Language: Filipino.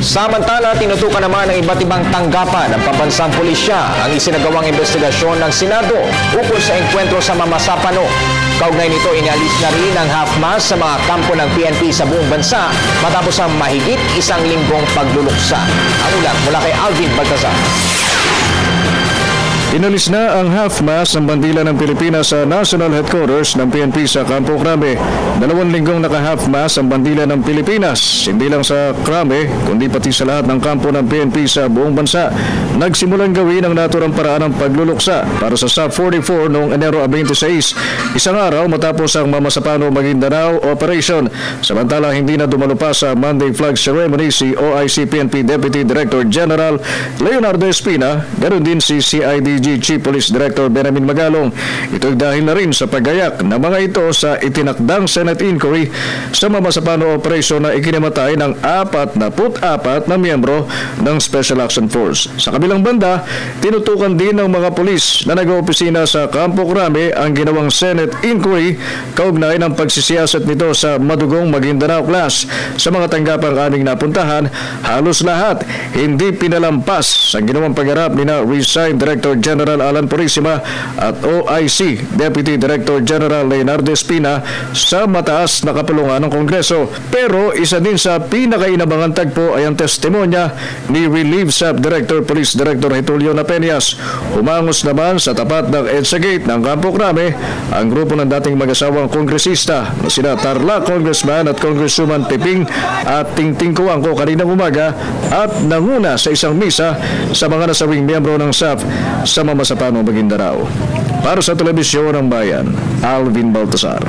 Samantala, tinutukan naman ng iba't ibang tanggapan ng pambansang pulisya ang isinagawang investigasyon ng Senado ukol sa engkwentro sa Mamasapano. Kaugnay nito, inalis na rin ang half-mast sa mga kampo ng PNP sa buong bansa matapos ang mahigit isang linggong pagluluksa. Ang ulat mula kay Alvin Baltazar. Inalis na ang half-mast ng bandila ng Pilipinas sa National Headquarters ng PNP sa Campo Crame. 2 linggong naka-half-mast ang bandila ng Pilipinas, hindi lang sa Crame, kundi pati sa lahat ng kampo ng PNP sa buong bansa. Nagsimulang gawin ang naturang paraan ng pagluluksa para sa SAP 44 noong Enero 26, isang araw matapos ang Mamasapano Maguindanao Operation. Samantala, hindi na dumalo pa sa Monday Flag Ceremony si OIC PNP Deputy Director General Leonardo Espina, ganoon din si CIDG Chief Police Director Benjamin Magalong. Ito'y dahil na rin sa paggayak ng mga ito sa itinakdang Senate inquiry sa Mamasapano Operation na ikinamatay ng 44 na miyembro ng Special Action Force. Sa kabilang banda, tinutukan din ng mga pulis na nag-oopisina sa Campo Crame ang ginawang Senate inquiry kaugnay ng pagsisiyasat nito sa madugong Maguindanao class. Sa mga tanggapang aming napuntahan, halos lahat hindi pinalampas sa ginawang pagharap ni na resigned Director General Alan Purisima at OIC Deputy Director General Leonardo Espina sa mataas na kapulungan ng Kongreso. Pero isa din sa pinakainabangan tagpo ay ang testimonya ni Relief Sub Director Police Director Hitulio Napeñas. Umangos naman sa tapat ng EDSA Gate ng Campo Crame ang grupo ng dating mag-asawang kongresista na sina Tarlac Congressman at Congresswoman Peping at Tingting Coangco kaninang umaga at nanguna sa isang misa sa mga nasawing miyembro ng SAP sa Mamasapano, Maguindanao. Para sa Telebisyon ng Bayan, Alvin Baltazar.